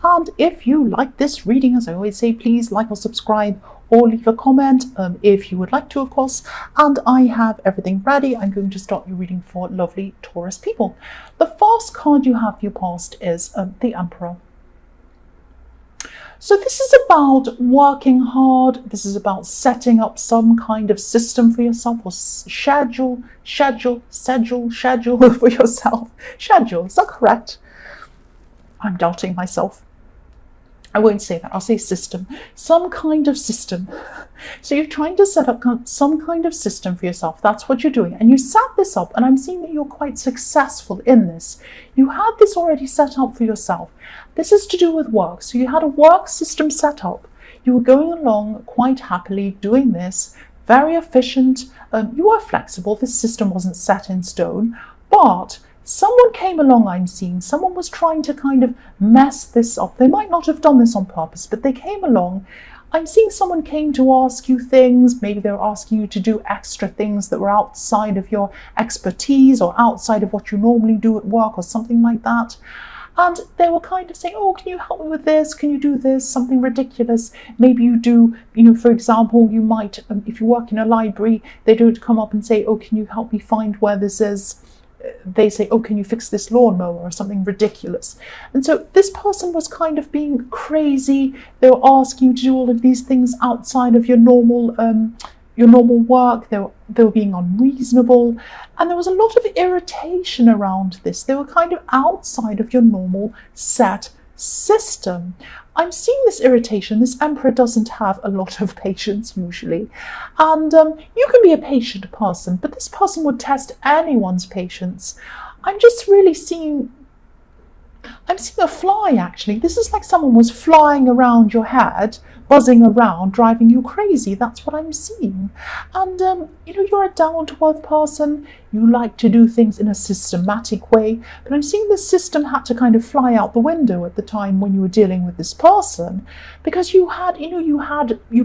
And if you like this reading, as I always say, please like or subscribe or leave a comment if you would like to, of course. And I have everything ready. I'm going to start your reading for lovely Taurus people. The first card you have for your past is the Emperor. So this is about working hard. This is about setting up some kind of system for yourself, or schedule for yourself. Schedule, is that correct? I'm doubting myself. I won't say that, I'll say system. Some kind of system. So you're trying to set up some kind of system for yourself. That's what you're doing. And you set this up, and I'm seeing that you're quite successful in this. You had this already set up for yourself. This is to do with work. So you had a work system set up. You were going along quite happily doing this, very efficient. You were flexible. This system wasn't set in stone, but someone came along, I'm seeing. Someone was trying to kind of mess this up. They might not have done this on purpose, but they came along. I'm seeing someone came to ask you things. Maybe they were asking you to do extra things that were outside of your expertise or outside of what you normally do at work or something like that. And they were kind of saying, oh, can you help me with this? Can you do this? Something ridiculous. Maybe you do, for example, you might, if you work in a library, they don't come up and say, oh, can you help me find where this is? They say, oh, can you fix this lawnmower, or something ridiculous. And so this person was kind of being crazy. They were asking you to do all of these things outside of your normal work. They were being unreasonable, and there was a lot of irritation around this. They were kind of outside of your normal set system. I'm seeing this irritation. This Emperor doesn't have a lot of patience usually, and you can be a patient person, but this person would test anyone's patience. I'm seeing a fly, actually. This is like someone was flying around your head, buzzing around, driving you crazy. That's what I'm seeing. And you're a down-to-earth person. You like to do things in a systematic way, but I'm seeing this system had to kind of fly out the window at the time when you were dealing with this person, because you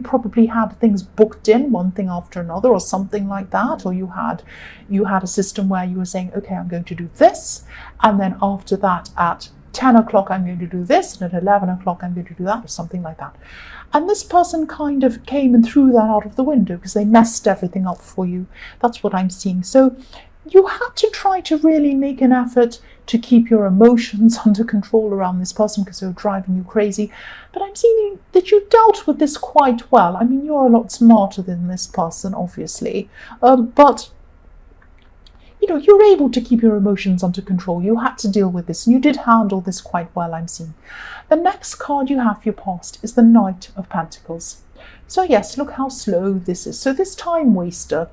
probably had things booked in, one thing after another or something like that, or you had a system where you were saying, okay, I'm going to do this, and then after that at 10 o'clock I'm going to do this, and at 11 o'clock I'm going to do that, or something like that. And this person kind of came and threw that out of the window because they messed everything up for you. That's what I'm seeing. So you had to try to really make an effort to keep your emotions under control around this person because they were driving you crazy. But I'm seeing that you dealt with this quite well. I mean, you're a lot smarter than this person, obviously. But you're able to keep your emotions under control. You had to deal with this, and you did handle this quite well, I'm seeing. The next card you have for your past is the Knight of Pentacles. So yes, look how slow this is. So this time waster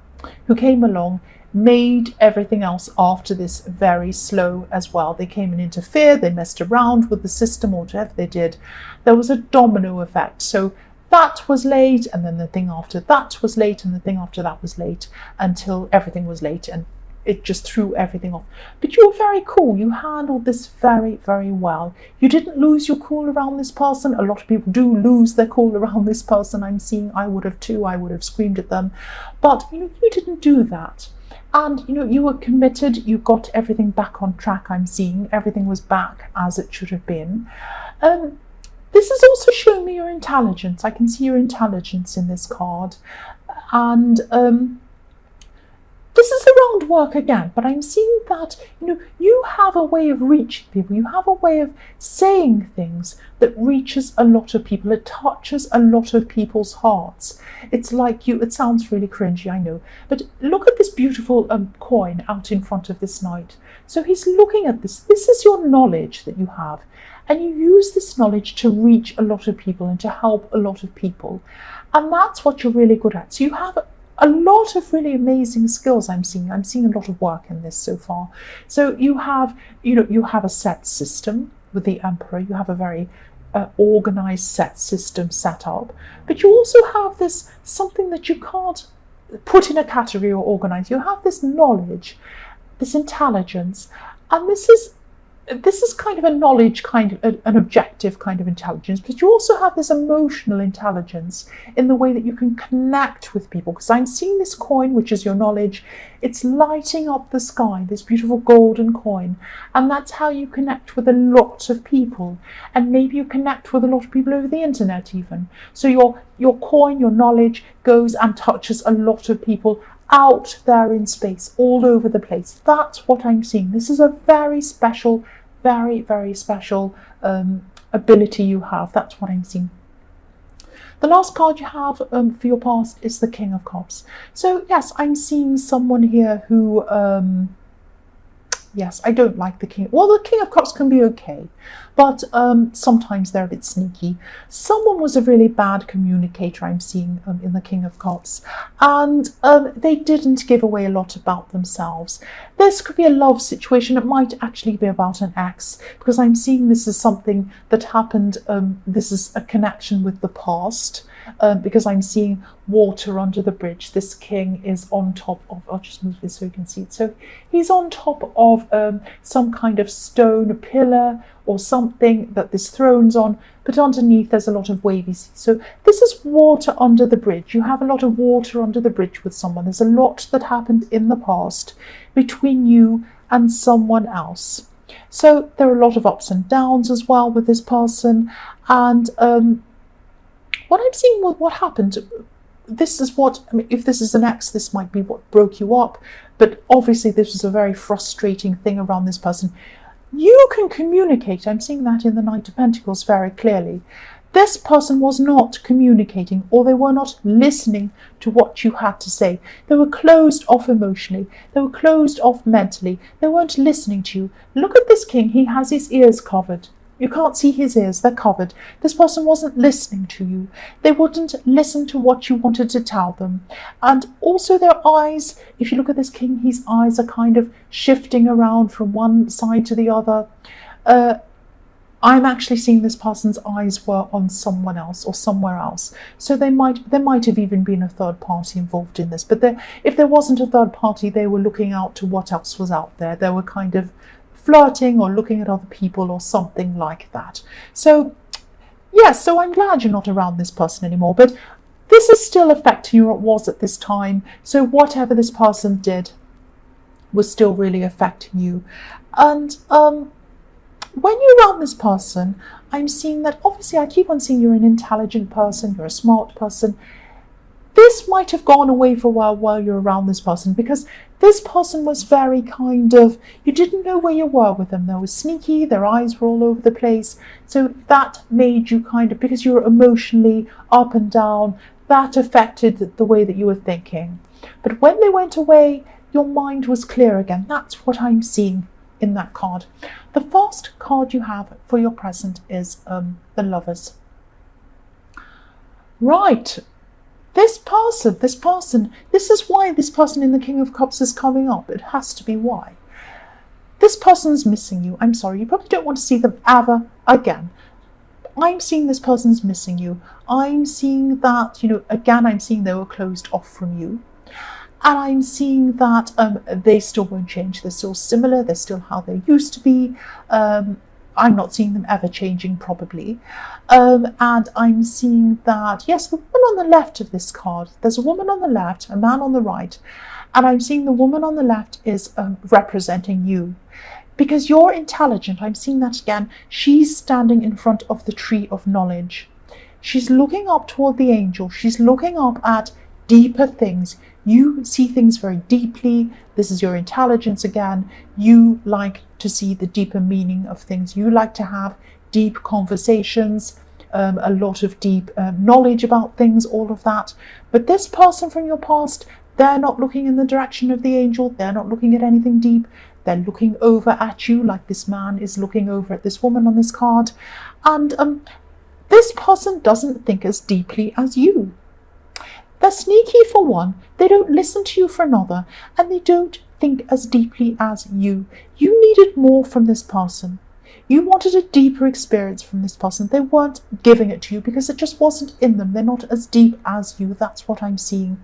who came along made everything else after this very slow as well. They came and interfered, they messed around with the system, or whatever they did. There was a domino effect. So that was late, and then the thing after that was late, and the thing after that was late, until everything was late, and it just threw everything off. But you were very cool. You handled this very, very well. You didn't lose your cool around this person. A lot of people do lose their cool around this person, I'm seeing. I would have too. I would have screamed at them. But you didn't do that. And you were committed. You got everything back on track, I'm seeing. Everything was back as it should have been. This is also showing me your intelligence. I can see your intelligence in this card. And this is around work again, but I'm seeing that you have a way of reaching people. You have a way of saying things that reaches a lot of people. It touches a lot of people's hearts. It's like it sounds really cringy, I know, but look at this beautiful coin out in front of this knight. So he's looking at this. This is your knowledge that you have, and you use this knowledge to reach a lot of people and to help a lot of people, and that's what you're really good at. So you have a lot of really amazing skills. I'm seeing a lot of work in this so far. So you have a set system with the Emperor. You have a very organized set system set up, but you also have this something that you can't put in a category or organize. You have this knowledge, this intelligence, and this is this is kind of a knowledge, kind of an objective kind of intelligence, but you also have this emotional intelligence in the way that you can connect with people. Because I'm seeing this coin, which is your knowledge, it's lighting up the sky, this beautiful golden coin, and that's how you connect with a lot of people. And maybe you connect with a lot of people over the internet even. So your coin, your knowledge, goes and touches a lot of people out there in space, all over the place. That's what I'm seeing. This is a very special, very, very special ability you have. That's what I'm seeing. The last card you have for your past is the King of Cups. So yes, I'm seeing someone here who, yes, I don't like the King. Well, the King of Cups can be okay, but sometimes they're a bit sneaky. Someone was a really bad communicator, I'm seeing in the King of Cups, and they didn't give away a lot about themselves. This could be a love situation. It might actually be about an ex, because I'm seeing this is something that happened. This is a connection with the past. Because I'm seeing water under the bridge. This king is on top of, I'll just move this so you can see it. So he's on top of some kind of stone pillar or something that this throne's on, but underneath there's a lot of wavy sea. So this is water under the bridge. You have a lot of water under the bridge with someone. There's a lot that happened in the past between you and someone else. So there are a lot of ups and downs as well with this person. And what I'm seeing with what happened, this is what, I mean, if this is an ex, this might be what broke you up, but obviously this was a very frustrating thing around this person. You can communicate. I'm seeing that in the Knight of Pentacles very clearly. This person was not communicating, or they were not listening to what you had to say. They were closed off emotionally. They were closed off mentally. They weren't listening to you. Look at this king. He has his ears covered. You can't see his ears, they're covered. This person wasn't listening to you. They wouldn't listen to what you wanted to tell them. And also their eyes, if you look at this king, his eyes are kind of shifting around from one side to the other. I'm actually seeing this person's eyes were on someone else or somewhere else. So there might have even been a third party involved in this. But if there wasn't a third party, they were looking out to what else was out there. They were kind of flirting or looking at other people or something like that. So yes, so I'm glad you're not around this person anymore, but this is still affecting you, or it was at this time. So whatever this person did was still really affecting you. And when you're around this person, I'm seeing that obviously I keep on seeing you're an intelligent person, you're a smart person. This might have gone away for a while you're around this person, because this person was very kind of, you didn't know where you were with them. They were sneaky, their eyes were all over the place. So that made you kind of, because you were emotionally up and down, that affected the way that you were thinking. But when they went away, your mind was clear again. That's what I'm seeing in that card. The first card you have for your present is the Lovers. Right. This person, this is why this person in the King of Cups is coming up. It has to be why. This person's missing you. I'm sorry, you probably don't want to see them ever again. I'm seeing this person's missing you. I'm seeing that, again, I'm seeing they were closed off from you. And I'm seeing that they still won't change. They're still similar. They're still how they used to be. I'm not seeing them ever changing, probably. And I'm seeing that, yes, the woman on the left of this card, there's a woman on the left, a man on the right, and I'm seeing the woman on the left is representing you. Because you're intelligent, I'm seeing that again. She's standing in front of the tree of knowledge. She's looking up toward the angel. She's looking up at deeper things. You see things very deeply. This is your intelligence again. You like to see the deeper meaning of things. You like to have deep conversations, a lot of deep knowledge about things, all of that. But this person from your past, they're not looking in the direction of the angel. They're not looking at anything deep. They're looking over at you like this man is looking over at this woman on this card. And this person doesn't think as deeply as you. They're sneaky for one, they don't listen to you for another, and they don't think as deeply as you. You needed more from this person. You wanted a deeper experience from this person. They weren't giving it to you because it just wasn't in them. They're not as deep as you. That's what I'm seeing.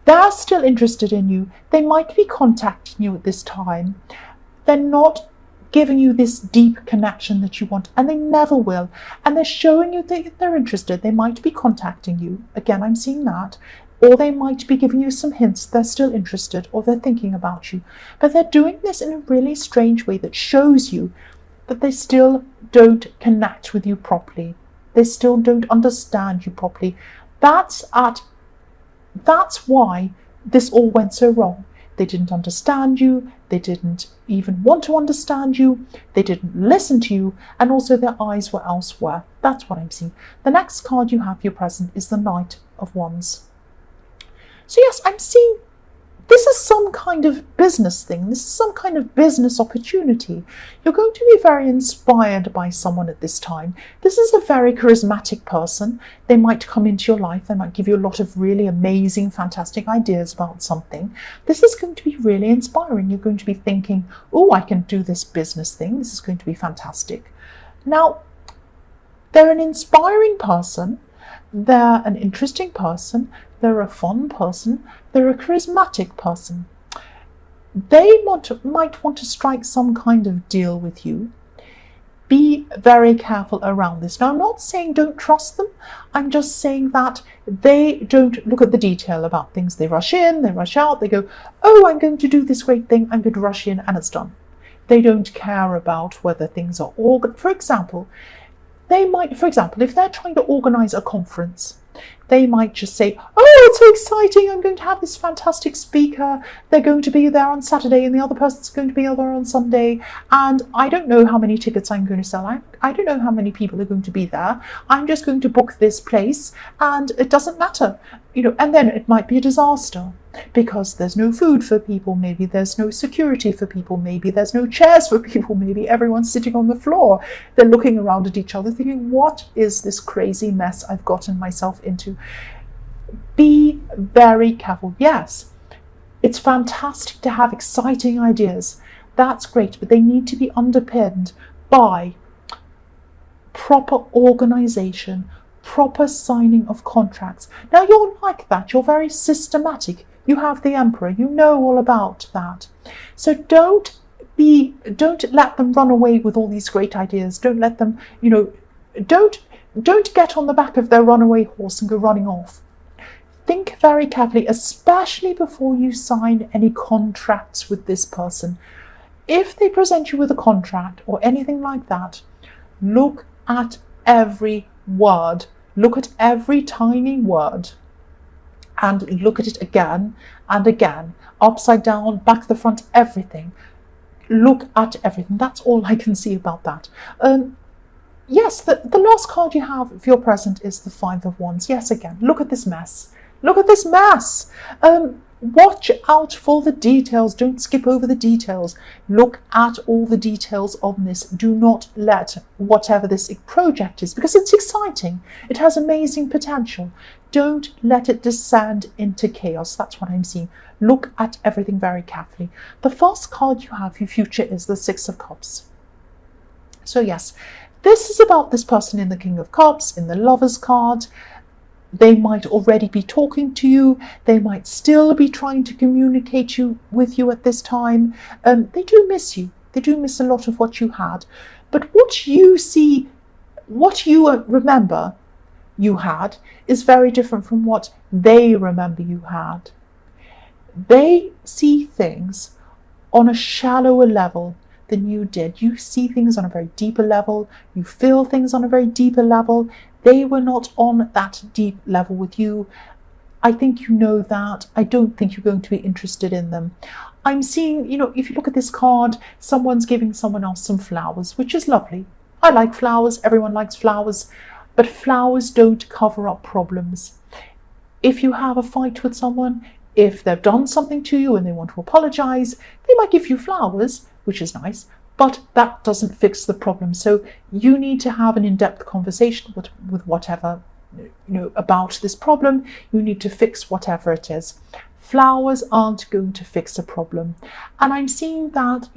They're still interested in you. They might be contacting you at this time. They're not giving you this deep connection that you want, and they never will. And they're showing you that they're interested. They might be contacting you. Again, I'm seeing that. Or they might be giving you some hints they're still interested, or they're thinking about you. But they're doing this in a really strange way that shows you that they still don't connect with you properly. They still don't understand you properly. That's why this all went so wrong. They didn't understand you. They didn't even want to understand you. They didn't listen to you. And also their eyes were elsewhere. That's what I'm seeing. The next card you have for your present is the Knight of Wands. So yes, I'm seeing this is some kind of business thing. This is some kind of business opportunity. You're going to be very inspired by someone at this time. This is a very charismatic person. They might come into your life. They might give you a lot of really amazing, fantastic ideas about something. This is going to be really inspiring. You're going to be thinking, oh, I can do this business thing. This is going to be fantastic. Now, they're an inspiring person. They're an interesting person. They're a fun person. They're a charismatic person. They might want to strike some kind of deal with you. Be very careful around this. Now, I'm not saying don't trust them. I'm just saying that they don't look at the detail about things. They rush in, they rush out, they go, oh, I'm going to do this great thing. I'm going to rush in and it's done. They don't care about whether things are organized. For example, if they're trying to organize a conference, they might just say, oh, it's so exciting, I'm going to have this fantastic speaker, they're going to be there on Saturday and the other person's going to be there on Sunday, and I don't know how many tickets I'm going to sell, I don't know how many people are going to be there, I'm just going to book this place and it doesn't matter, and then it might be a disaster because there's no food for people, maybe there's no security for people, maybe there's no chairs for people, maybe everyone's sitting on the floor, they're looking around at each other thinking, what is this crazy mess I've gotten myself into? Be very careful. Yes, it's fantastic to have exciting ideas, that's great, but they need to be underpinned by proper organization, proper signing of contracts. Now, you're like that, you're very systematic. You have the Emperor, you know all about that. So don't let them run away with all these great ideas. Don't let them, don't get on the back of their runaway horse and go running off. Think very carefully, especially before you sign any contracts with this person. If they present you with a contract or anything like that, look at every word. Look at every tiny word and look at it again and again, upside down, back to the front, everything. Look at everything. That's all I can see about that. Yes, the last card you have for your present is the Five of Wands. Yes, again, look at this mess. Look at this mess. Watch out for the details. Don't skip over the details. Look at all the details on this. Do not let whatever this project is, because it's exciting. It has amazing potential. Don't let it descend into chaos. That's what I'm seeing. Look at everything very carefully. The first card you have for your future is the Six of Cups. So yes, this is about this person in the King of Cups, in the Lovers card. They might already be talking to you. They might still be trying to communicate with you at this time. They do miss you. They do miss a lot of what you had. But what you see, what you remember you had, is very different from what they remember you had. They see things on a shallower level than you did. You see things on a very deeper level. You feel things on a very deeper level. They were not on that deep level with you. I think you know that. I don't think you're going to be interested in them. I'm seeing, if you look at this card, someone's giving someone else some flowers, which is lovely. I like flowers. Everyone likes flowers. But flowers don't cover up problems. If you have a fight with someone, if they've done something to you and they want to apologize, they might give you flowers, which is nice. But that doesn't fix the problem. So you need to have an in-depth conversation with whatever, about this problem. You need to fix whatever it is. Flowers aren't going to fix a problem. And I'm seeing that,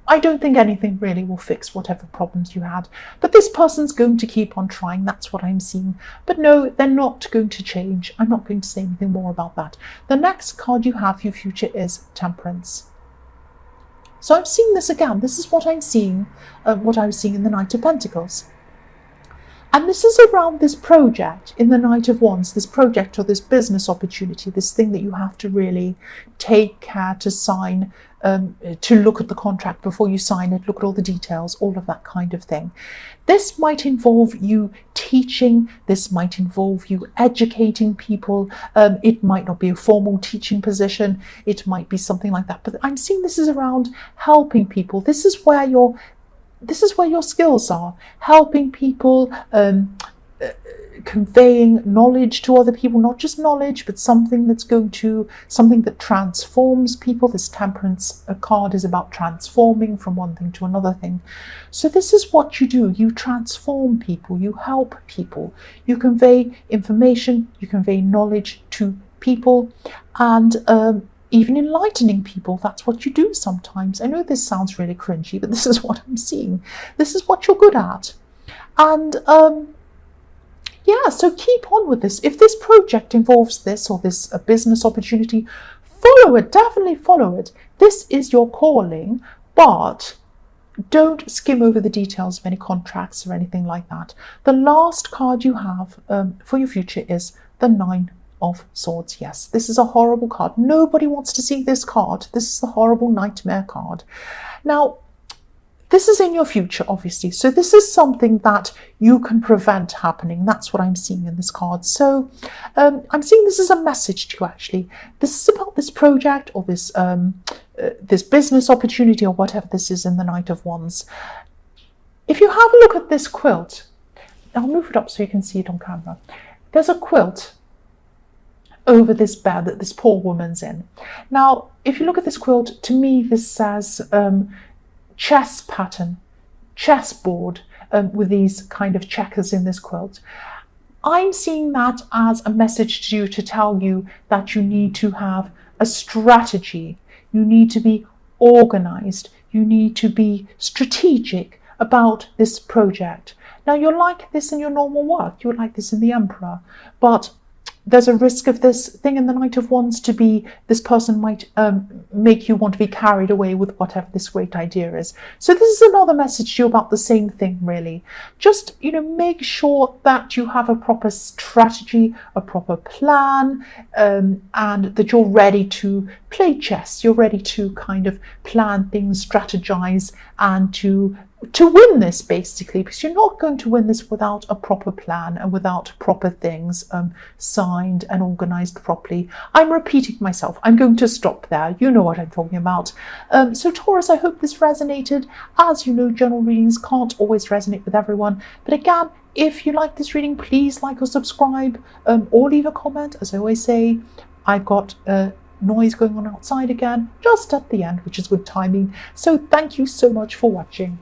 I don't think anything really will fix whatever problems you had. But this person's going to keep on trying. That's what I'm seeing. But no, they're not going to change. I'm not going to say anything more about that. The next card you have for your future is Temperance. So I'm seeing this again. This is what I'm seeing, what I was seeing in the Knight of Pentacles. And this is around this project in the Knight of Wands, this project or this business opportunity, this thing that you have to really take care to sign, to look at the contract before you sign it, look at all the details, all of that kind of thing. This might involve you teaching, this might involve you educating people. It might not be a formal teaching position, it might be something like that. But I'm seeing this is around helping people. This is where your skills are, helping people, conveying knowledge to other people, not just knowledge, but something that transforms people. This Temperance card is about transforming from one thing to another thing. So this is what you do. You transform people, you help people, you convey information, you convey knowledge to people, and even enlightening people. That's what you do sometimes. I know this sounds really cringy, but this is what I'm seeing. This is what you're good at. And yeah, so keep on with this. If this project involves this, or this a business opportunity, follow it, definitely follow it. This is your calling, but don't skim over the details of any contracts or anything like that. The last card you have for your future is the Nine of Swords. Yes, this is a horrible card. Nobody wants to see this card. This is the horrible nightmare card. Now, this is in your future, obviously. So this is something that you can prevent happening. That's what I'm seeing in this card. So I'm seeing this as a message to you, actually. This is about this project or this this business opportunity or whatever this is in the Knight of Wands. If you have a look at this quilt, I'll move it up so you can see it on camera. There's a quilt over this bed that this poor woman's in. Now, if you look at this quilt, to me this says chess pattern, chessboard, with these kind of checkers in this quilt. I'm seeing that as a message to you, to tell you that you need to have a strategy, you need to be organized, you need to be strategic about this project. Now, you're like this in your normal work, you're like this in the Emperor, but there's a risk of this thing in the Knight of Wands to be, this person might make you want to be carried away with whatever this great idea is. So this is another message to you about the same thing, really. Just, make sure that you have a proper strategy, a proper plan, and that you're ready to play chess. You're ready to kind of plan things, strategize, and to win this, basically, because you're not going to win this without a proper plan and without proper things signed and organized properly. I'm repeating myself. I'm going to stop there. You know what I'm talking about. So Taurus, I hope this resonated. As you know, general readings can't always resonate with everyone. But again, if you like this reading, please like or subscribe, or leave a comment. As I always say, I've got noise going on outside again, just at the end, which is good timing. So thank you so much for watching.